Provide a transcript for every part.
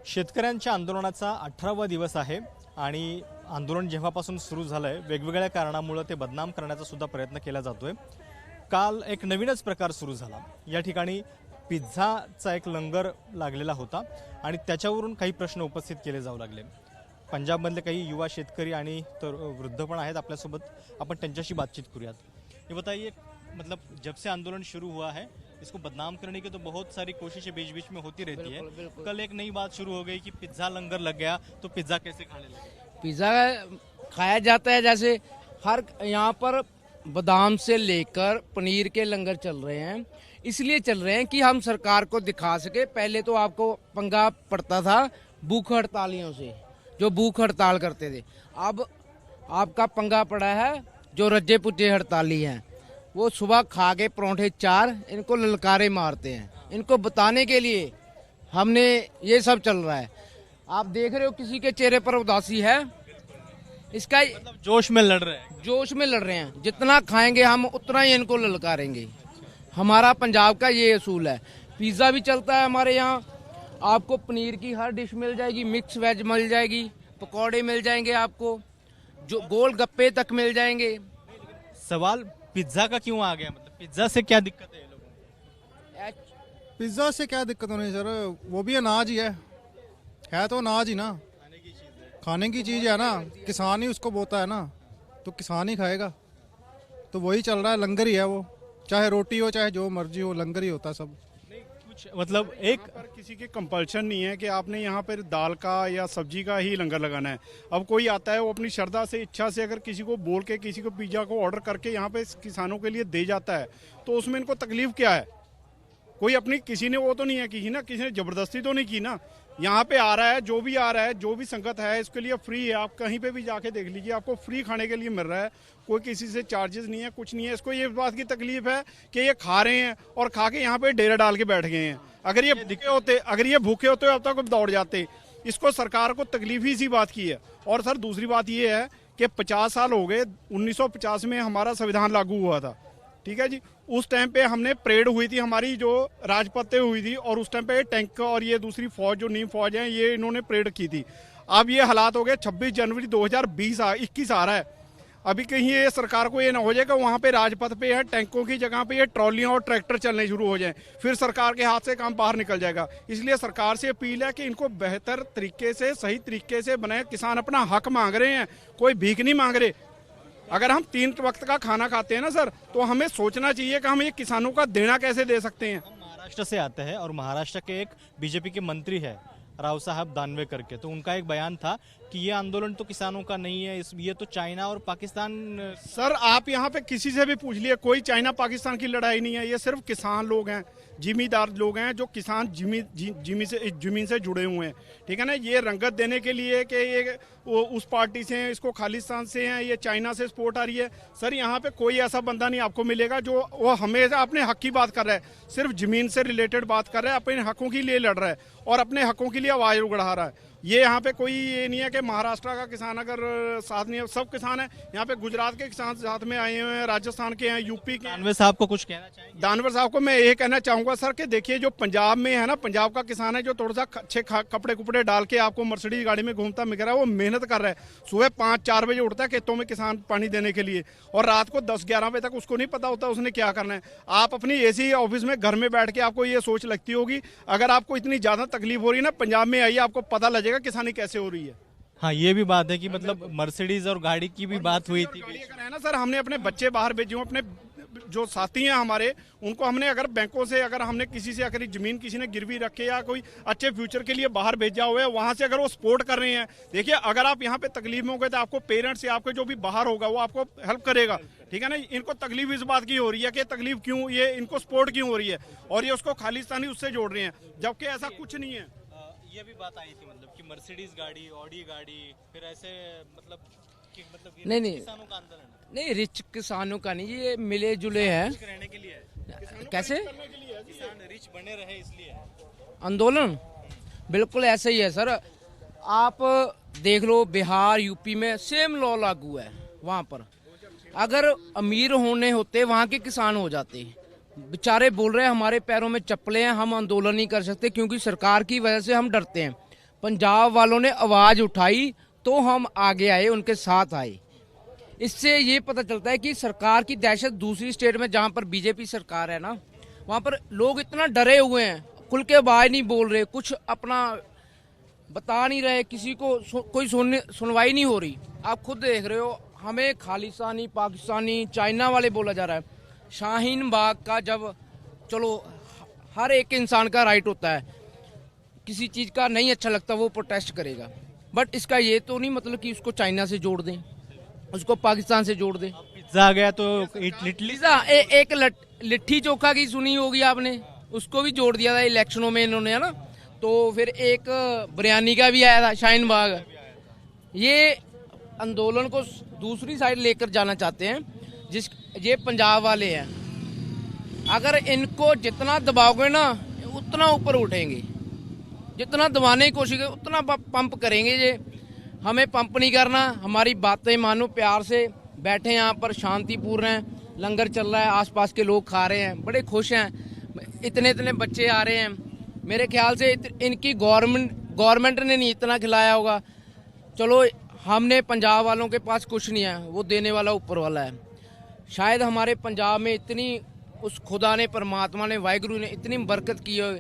शेतकऱ्यांच्या आंदोलनाचा 18वा दिवस आहे आणि आंदोलन जेव्हापासून सुरू झालंय वेगवेगळ्या कारणामुळे ते बदनाम करण्याचा सुद्धा प्रयत्न केला जातोय। काल एक नवीनच प्रकार सुरू झाला। या ठिकाणी पिझ्झाचा एक लंगर लागलेला होता आणि त्याच्यावरून काही प्रश्न उपस्थित केले जाऊ लागले। पंजाबमधले काही युवा शेतकरी आणि वृद्ध पण आहेत आपल्यासोबत, आपण त्यांच्याशी बातचीत करूयात। ये बताइए, मतलब जब से आंदोलन शुरू हुआ है इसको बदनाम करने की तो बहुत सारी कोशिशें बीच बीच में होती रहती है। बिल्कुल। कल एक नई बात शुरू हो गई कि पिज्जा लंगर लग गया, तो पिज्जा कैसे खाने लगे? पिज़्ज़ा खाया जाता है, जैसे हर यहाँ पर बादाम से लेकर पनीर के लंगर चल रहे हैं। इसलिए चल रहे हैं कि हम सरकार को दिखा सके। पहले तो आपको पंगा पड़ता था भूख हड़तालियों से, जो भूख हड़ताल करते थे। अब आपका पंगा पड़ा है जो रज्जे पुज्जे हड़ताली हैं, वो सुबह खा के परोंठे 4 इनको ललकारे मारते हैं। इनको बताने के लिए हमने ये सब चल रहा है। आप देख रहे हो किसी के चेहरे पर उदासी है, इसका मतलब जोश में लड़ रहे हैं। जोश में लड़ रहे हैं। जितना खाएंगे हम उतना ही इनको ललकारेंगे। हमारा पंजाब का ये असूल है। पिज़्ज़ा भी चलता है हमारे यहाँ, आपको पनीर की हर डिश मिल जाएगी, मिक्स वेज मिल जाएगी, पकौड़े मिल जाएंगे, आपको जो गोल गप्पे तक मिल जाएंगे। सवाल पिज्जा का क्यों आ गया? मतलब पिज्जा से क्या दिक्कत है लोगों को? पिज्ज़ा से क्या दिक्कत होनी सर, वो भी अनाज ही है तो अनाज ही ना, खाने की चीज़ है ना। किसान ही उसको बोता है ना, तो किसान ही खाएगा। तो वही चल रहा है, लंगर ही है वो, चाहे रोटी हो चाहे जो मर्जी हो, लंगर ही होता है सब। कुछ मतलब एक पर किसी के कंपल्शन नहीं है कि आपने यहाँ पर दाल का या सब्जी का ही लंगर लगाना है। अब कोई आता है वो अपनी श्रद्धा से, इच्छा से अगर किसी को बोल के किसी को पिज्जा को ऑर्डर करके यहाँ पे किसानों के लिए दे जाता है, तो उसमें इनको तकलीफ क्या है? कोई अपनी किसी ने वो तो नहीं है किसी ने जबरदस्ती तो नहीं की ना। यहाँ पे आ रहा है, जो भी आ रहा है, जो भी संगत है, इसके लिए फ्री है। आप कहीं पे भी जाके देख लीजिए, आपको फ्री खाने के लिए मिल रहा है। कोई किसी से चार्जेस नहीं है, कुछ नहीं है। इसको ये बात की तकलीफ है कि ये खा रहे हैं और खा के यहाँ पे डेरा डाल के बैठ गए हैं। अगर ये भूखे होते अब तक दौड़ जाते। इसको सरकार को तकलीफ ही इसी बात की है। और सर दूसरी बात ये है कि 50 साल हो गए, 1950 में हमारा संविधान लागू हुआ था, ठीक है जी। उस टाइम पे हमने परेड हुई थी, हमारी जो राजपथ हुई थी, और उस टाइम पे टैंक और ये दूसरी फौज जो नीम फौज है, ये इन्होंने परेड की थी। अब ये हालात हो गए, 26 जनवरी 2021 आ रहा है। अभी कहीं ये सरकार को ये ना हो जाएगा वहाँ पे राजपथ पे है टैंकों की जगह पे ये ट्रॉलियाँ और ट्रैक्टर चलने शुरू हो जाएं, फिर सरकार के हाथ से काम बाहर निकल जाएगा। इसलिए सरकार से अपील है कि इनको बेहतर तरीके से, सही तरीके से बनाए। किसान अपना हक मांग रहे हैं, कोई भीख नहीं मांग रहे। अगर हम 3 वक्त का खाना खाते हैं ना सर, तो हमें सोचना चाहिए कि हम ये किसानों का देना कैसे दे सकते हैं। हम महाराष्ट्र से आते हैं और महाराष्ट्र के एक बीजेपी के मंत्री है राव साहब दानवे करके, तो उनका एक बयान था कि ये आंदोलन तो किसानों का नहीं है, ये तो चाइना और पाकिस्तान। सर आप यहाँ पे किसी से भी पूछ लिए, कोई चाइना पाकिस्तान की लड़ाई नहीं है। ये सिर्फ किसान लोग हैं, जिमीदार लोग हैं, जो किसान जमीन से जुड़े हुए हैं, ठीक है ना। ये रंगत देने के लिए कि ये वो उस पार्टी से हैं, इसको खालिस्तान से हैं, ये चाइना से सपोर्ट आ रही है। सर यहाँ पे कोई ऐसा बंदा नहीं आपको मिलेगा जो वो हमेशा अपने हक की बात कर रहा है, सिर्फ जमीन से रिलेटेड बात कर रहा है, अपने हकों के लिए लड़ रहा है और अपने हकों के लिए आवाज उगड़ा रहा है। ये यहाँ पे कोई ये नहीं है कि महाराष्ट्र का किसान अगर साथ नहीं है, सब किसान है यहाँ पे। गुजरात के किसान साथ में आए हुए हैं, राजस्थान के हैं, यूपी के। दानवे साहब को कुछ कहना चाहेंगे? दानवर साहब को मैं ये कहना चाहूंगा सर कि देखिए, जो पंजाब में है ना, पंजाब का किसान है जो थोड़ा सा अच्छे कपड़े कुपड़े डाल के आपको मर्सिडीज गाड़ी में घूमता मिल रहा है, वो मेहनत कर रहा है। सुबह 5-4 बजे उठता है खेतों में किसान पानी देने के लिए, और रात को 10-11 बजे तक उसको नहीं पता होता उसने क्या करना है। आप अपनी एसी ऑफिस में घर में बैठ के आपको ये सोच लगती होगी। अगर आपको इतनी ज्यादा तकलीफ हो रही है ना, पंजाब में आइए, आपको पता लगेगा किसानी कैसे हो रही है। हाँ, ये भी बात है कि मतलब मर्सिडीज और गाड़ी की भी बात हुई थी। है ना सर, हमने अपने बच्चे बाहर भेजे हुए, अपने जो साथी हैं हमारे, उनको हमने अगर बैंकों से, अगर हमने किसी से अगर जमीन किसी ने गिरवी रखे या कोई अच्छे फ्यूचर के लिए बाहर भेजा हुआ है, वहां से अगर वो सपोर्ट कर रहे हैं। देखिए, अगर आप यहाँ पे तकलीफ में हो गए तो आपको पेरेंट्स या आपके जो भी बाहर होगा वो आपको हेल्प करेगा, ठीक है ना। इनको तकलीफ इस बात की हो रही है कि तकलीफ क्यों, ये इनको सपोर्ट क्यों हो रही है, और ये उसको खालिस्तानी उससे जोड़ रहे हैं, जबकि ऐसा कुछ नहीं है। ये भी बात आई थी मतलब कि मर्सिडीज गाड़ी, ऑडी गाड़ी, फिर ऐसे मतलब कि मतलब नहीं किसानों का आंदोलन नहीं, रिच किसानों का नहीं, ये मिले जुले हैं। रहने के लिए है। कैसे किसान रिच बने रहे इसलिए आंदोलन बिल्कुल ऐसे ही है सर। आप देख लो, बिहार यूपी में सेम लॉ लागू है। वहाँ पर अगर अमीर होने होते वहाँ के किसान हो जाते। बेचारे बोल रहे हैं हमारे पैरों में चप्पलें हैं, हम आंदोलन नहीं कर सकते क्योंकि सरकार की वजह से हम डरते हैं। पंजाब वालों ने आवाज उठाई तो हम आगे आए, उनके साथ आए। इससे ये पता चलता है कि सरकार की दहशत दूसरी स्टेट में जहां पर बीजेपी सरकार है ना, वहां पर लोग इतना डरे हुए हैं, खुल के आवाज नहीं बोल रहे, कुछ अपना बता नहीं रहे, किसी को कोई सुनवाई नहीं हो रही। आप खुद देख रहे हो, हमें खालिस्तानी, पाकिस्तानी, चाइना वाले बोला जा रहा है। शाहीन बाग का जब, चलो हर एक इंसान का राइट होता है, किसी चीज का नहीं अच्छा लगता वो प्रोटेस्ट करेगा, बट इसका ये तो नहीं मतलब कि उसको चाइना से जोड़ दें, उसको पाकिस्तान से जोड़ दें। पिज्जा आ गया तो इटली पिज्जा एक लिट्टी चोखा की सुनी होगी आपने, उसको भी जोड़ दिया था इलेक्शनों में इन्होंने, है ना। तो फिर एक बिरयानी का भी आया था शाहीन बाग। ये आंदोलन को दूसरी साइड लेकर जाना चाहते हैं, ये पंजाब वाले हैं। अगर इनको जितना दबाओगे ना उतना ऊपर उठेंगे, जितना दबाने की कोशिश करें उतना पंप करेंगे। ये हमें पंप नहीं करना, हमारी बातें मानो, प्यार से बैठे यहाँ पर, शांतिपूर्ण हैं, लंगर चल रहा है, आसपास के लोग खा रहे हैं, बड़े खुश हैं, इतने इतने बच्चे आ रहे हैं। मेरे ख्याल से इनकी गवर्नमेंट ने नहीं इतना खिलाया होगा। चलो हमने पंजाब वालों के पास कुछ नहीं है, वो देने वाला ऊपर वाला है। शायद हमारे पंजाब में इतनी उस खुदा ने, परमात्मा ने, वाहिगुरु ने इतनी बरकत की है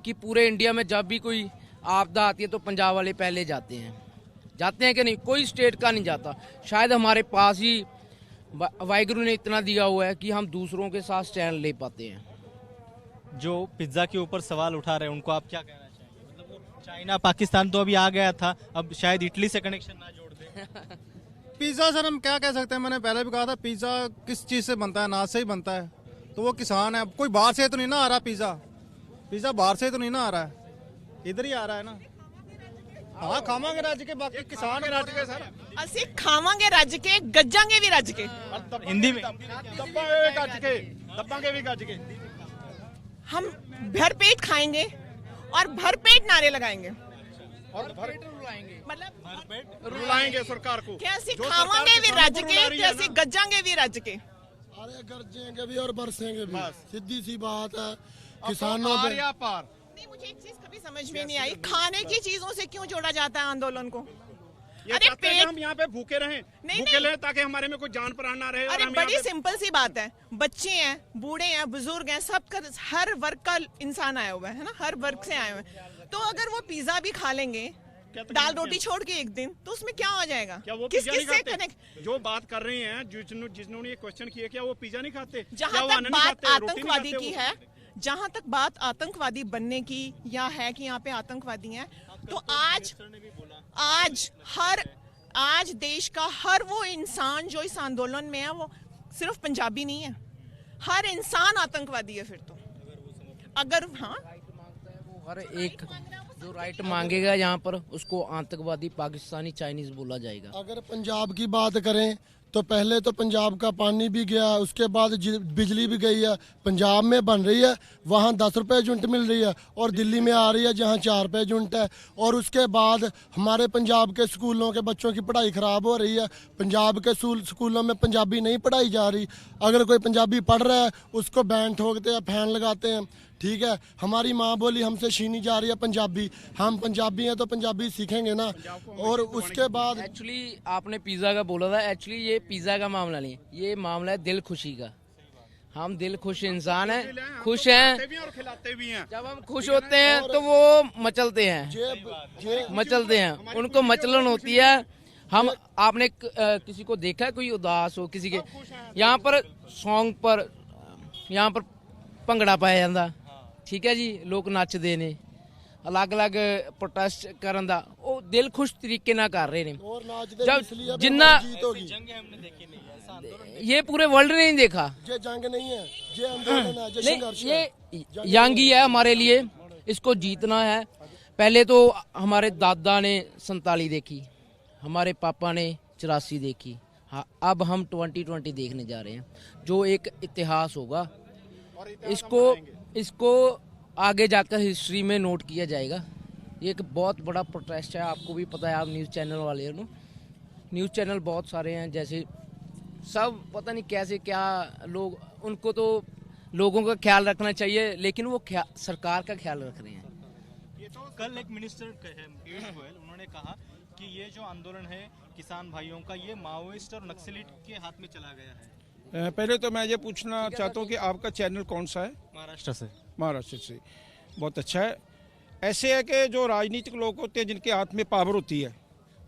कि पूरे इंडिया में जब भी कोई आपदा आती है तो पंजाब वाले पहले जाते हैं कि नहीं, कोई स्टेट का नहीं जाता। शायद हमारे पास ही वाहिगुरु ने इतना दिया हुआ है कि हम दूसरों के साथ स्टैंड ले पाते हैं। जो पिज्जा के ऊपर सवाल उठा रहे हैं उनको आप क्या कहना चाहेंगे? मतलब वो चाइना पाकिस्तान तो अभी आ गया था, अब शायद इटली से कनेक्शन ना जोड़ दे। पिज्ज़ा सर हम क्या कह सकते हैं, मैंने पहले भी कहा था पिज्ज़ा किस चीज़ से बनता है, अनाज से ही बनता है। तो वो किसान है, कोई बाहर से तो नहीं ना आ रहा पिज्ज़ा बाहर से तो नहीं ना आ रहा है, इधर ही आ रहा है ना। हाँ खावांगे रज के, बाकी किसान रज के सर, ਅਸੀਂ ਖਾਵਾਂਗੇ ਰੱਜ ਕੇ, ਗੱਜਾਂਗੇ ਵੀ ਰੱਜ ਕੇ। हिंदी में दबांगे भी गज के। हम भरपेट खाएंगे और भरपेट नारे लगाएंगे, और मतलब रुलाएंगे सरकार को कि ਅਸੀਂ ਖਾਵਾਂਗੇ ਵੀ ਰੱਜ ਕੇ ਤੇ ਅਸੀਂ ਗੱਜਾਂਗੇ ਵੀ ਰੱਜ के। अरे गरजेंगे भी और बरसेंगे भी, सीधी सी बात है। किसानों पे नहीं, मुझे एक चीज कभी समझ में नहीं आई, खाने की चीजों से क्यों जोड़ा जाता है आंदोलन को? ये अरे चाहते हैं कि पेट, हम यहाँ पे भूखे रहें, भूखे रहें ताकि हमारे में कोई जान प्राण ना रहे। और अरे हम बड़ी यहाँ पे- सिंपल सी बात है, बच्चे हैं, बूढ़े हैं, बुजुर्ग हैं, सब का, हर वर्ग का इंसान आया हुआ है ना, हर वर्ग से आए हुए हैं। तो अगर वो पिज्जा भी खा लेंगे दाल रोटी छोड़ के एक दिन, तो उसमें क्या हो जाएगा? क्या वो किस पिज्जा किस नहीं से खाते? कनेक्ट? जो बात कर रहे हैं, जिन्होंने ये क्वेश्चन किया, क्या वो पिज्जा नहीं खाते? क्या जहां वो तक अन्न नहीं बात खाते? रोटी नहीं आतंकवादी खाते की वो? है, जहां तक बात आतंकवादी बनने की या है कि यहाँ पे आतंकवादी हैं, तो आज देश का हर वो इंसान जो इस आंदोलन में है, वो सिर्फ पंजाबी नहीं है, हर इंसान आतंकवादी है। फिर तो अगर हाँ, वो हर एक जो राइट मांगेगा यहाँ पर उसको आतंकवादी, पाकिस्तानी, चाइनीज बोला जाएगा। अगर पंजाब की बात करें तो पहले तो पंजाब का पानी भी गया, उसके बाद बिजली भी गई है। पंजाब में बन रही है, वहाँ 10 रुपये यूनिट मिल रही है, और दिल्ली में आ रही है जहाँ 4 रुपये यूनिट है। और उसके बाद हमारे पंजाब के स्कूलों के बच्चों की पढ़ाई ख़राब हो रही है। पंजाब के स्कूलों में पंजाबी नहीं पढ़ाई जा रही। अगर कोई पंजाबी पढ़ रहा है उसको बैन ठोकते हैं, फैन लगाते हैं। ठीक है, हमारी माँ बोली हमसे छीनी जा रही है पंजाबी, हम पंजाबी हैं तो पंजाबी सीखेंगे ना। और उसके बाद एक्चुअली आपने पिज्ज़ा का बोला था, एक्चुअली ये पिज़्ज़ा का मामला नहीं है, ये मामला है दिल खुशी का। हम दिल खुश इंसान हैं, खुश हैं। खाते भी हैं और खिलाते भी हैं। जब हम खुश होते हैं तो वो मचलते हैं, मचलते हैं, उनको मचलन होती है। हम आपने किसी को देखा है कोई उदास हो, किसी के यहाँ पर सॉन्ग पर यहाँ पर ਭੰਗੜਾ ਪਾਇਆ ਜਾਂਦਾ, ਠੀਕ ਹੈ ਜੀ, ਲੋਕ ਨੱਚਦੇ ਨੇ, ਅਲੱਗ-ਅਲੱਗ ਪ੍ਰੋਟੈਸਟ ਕਰਨ ਦਾ ਉਹ ਦਿਲ ਖੁਸ਼ ਤਰੀਕੇ ਨਾਲ ਕਰ ਰਹੇ ਨੇ। और नाचते जब इसलिए अब जिन्ना जीत होगी। ये पूरे वर्ल्ड ने नहीं देखा। ये जंग नहीं है, ये आंदोलन है, ये संघर्ष नहीं, है। ये यंग ही है हमारे लिए, इसको जीतना है। पहले तो हमारे दादा ने 47 देखी, हमारे पापा ने 84 देखी, हाँ अब हम 2020 देखने जा रहे हैं, जो एक इतिहास होगा। इसको आगे जाकर हिस्ट्री में नोट किया जाएगा। ये एक बहुत बड़ा प्रोटेस्ट है, आपको भी पता है, आप न्यूज़ चैनल वाले हो, न्यूज़ चैनल बहुत सारे हैं, जैसे सब पता नहीं कैसे क्या लोग, उनको तो लोगों का ख्याल रखना चाहिए, लेकिन वो सरकार का ख्याल रख रहे हैं। कल एक मिनिस्टर पीयूष गोयल उन्होंने कहा कि ये जो आंदोलन है किसान भाइयों का ये माओइस्ट और नक्सलिट के हाथ में चला गया है। पहले तो मैं ये पूछना चाहता हूँ कि आपका चैनल कौन सा है? महाराष्ट्र से। महाराष्ट्र से, बहुत अच्छा है। ऐसे है कि जो राजनीतिक लोग होते हैं जिनके हाथ में पावर होती है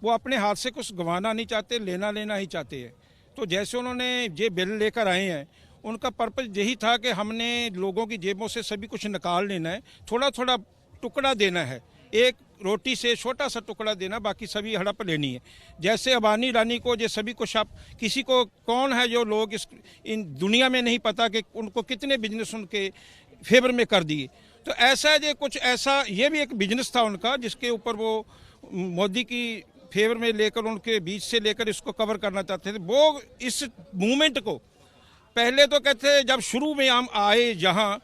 वो अपने हाथ से कुछ गंवाना नहीं चाहते, लेना ही चाहते हैं। तो जैसे उन्होंने ये बिल लेकर आए हैं उनका पर्पज यही था कि हमने लोगों की जेबों से सभी कुछ निकाल लेना है, थोड़ा थोड़ा टुकड़ा देना है, एक रोटी से छोटा सा टुकड़ा देना, बाकी सभी हड़प लेनी है। जैसे अबानी रानी को ये सभी कुछ आप किसी को कौन है जो लोग इन दुनिया में नहीं पता कि उनको कितने बिजनेस उनके फेवर में कर दिए। तो ऐसा ये कुछ ऐसा ये भी एक बिजनेस था उनका जिसके ऊपर वो मोदी की फेवर में लेकर उनके बीच से लेकर इसको कवर करना चाहते थे। वो इस मूवमेंट को पहले तो कहते जब शुरू में हम आए जहाँ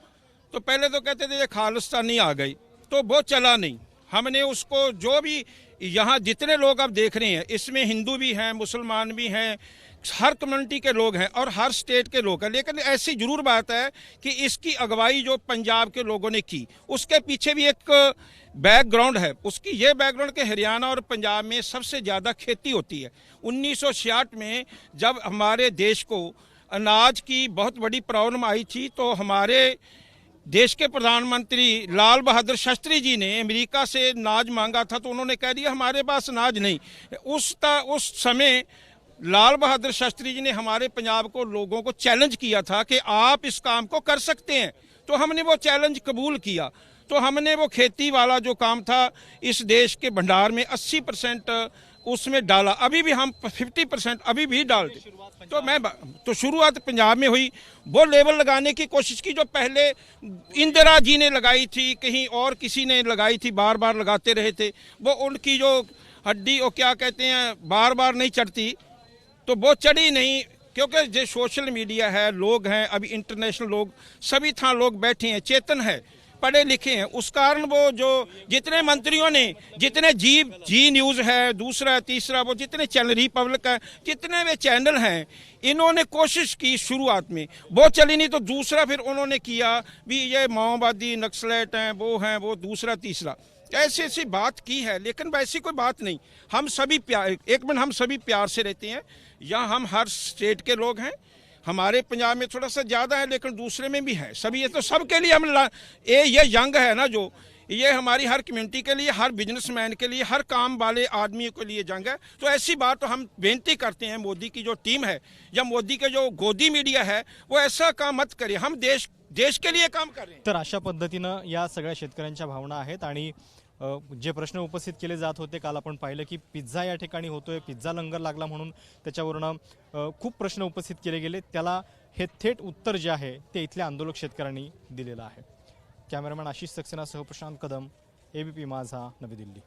तो पहले तो कहते थे ये खालिस्तानी आ गई, तो वो चला नहीं। हमने उसको जो भी यहाँ जितने लोग आप देख रहे हैं इसमें हिंदू भी हैं, मुसलमान भी हैं, हर कम्युनिटी के लोग हैं और हर स्टेट के लोग हैं। लेकिन ऐसी जरूर बात है कि इसकी अगुवाई जो पंजाब के लोगों ने की उसके पीछे भी एक बैकग्राउंड है। उसकी ये बैकग्राउंड के हरियाणा और पंजाब में सबसे ज़्यादा खेती होती है। 1966 में जब हमारे देश को अनाज की बहुत बड़ी प्रॉब्लम आई थी तो हमारे देश के प्रधानमंत्री लाल बहादुर शास्त्री जी ने अमेरिका से अनाज मांगा था तो उन्होंने कह दिया हमारे पास अनाज नहीं। उस समय लाल बहादुर शास्त्री जी ने हमारे पंजाब को लोगों को चैलेंज किया था कि आप इस काम को कर सकते हैं, तो हमने वो चैलेंज कबूल किया। तो हमने वो खेती वाला जो काम था इस देश के भंडार में 80% उसमें डाला, अभी भी हम 50% अभी भी डालते। तो शुरुआत पंजाब में हुई, वो लेवल लगाने की कोशिश की जो पहले इंदिरा जी ने लगाई थी, कहीं और किसी ने लगाई थी, बार बार लगाते रहे थे। वो उनकी जो हड्डी वो क्या कहते हैं बार बार नहीं चढ़ती, तो वो चढ़ी नहीं क्योंकि जो सोशल मीडिया है, लोग हैं अभी इंटरनेशनल लोग सभी था लोग बैठे हैं, चेतन है, पढ़े लिखे हैं। उस कारण वो जो जितने मंत्रियों ने जितने जी न्यूज़ है, दूसरा तीसरा वो जितने चैनल रिपब्लिक है, जितने वे चैनल हैं, इन्होंने कोशिश की शुरुआत में, वो चली नहीं तो दूसरा फिर उन्होंने किया भी ये माओवादी नक्सलेट हैं, वो दूसरा तीसरा ऐसी ऐसी बात की है। लेकिन वैसी कोई बात नहीं। हम सभी प्यार, एक मिनट, हम सभी प्यार से रहते हैं। यहाँ हम हर स्टेट के लोग हैं, हमारे पंजाब में थोड़ा सा ज़्यादा है लेकिन दूसरे में भी है सभी। ये तो सबके लिए हम ये जंग है ना, जो ये हमारी हर कम्युनिटी के लिए, हर बिजनेसमैन के लिए, हर काम वाले आदमी के लिए जंग है। तो ऐसी बात तो हम बेनती करते हैं मोदी की जो टीम है या मोदी के जो गोदी मीडिया है वो ऐसा काम मत करे। हम देश के लिए काम कर रहे हैं। तर अशा पद्धतीनं या सगळ्या शेतकऱ्यांच्या भावना आहेत आणि जे प्रश्न उपस्थित केले जात होते काल आपण पाहिलं की पिझ्झा या ठिकाणी होतोय, पिझ्झा लंगर लागला म्हणून त्याच्यावरनं खूप प्रश्न उपस्थित केले गेले, त्याला हे थेट उत्तर जे आहे ते इथल्या आंदोलक शेतकऱ्यांनी दिलेलं आहे। कॅमेरामॅन आशिष सक्सेनासह प्रशांत कदम, एबीपी माझा, नवी दिल्ली।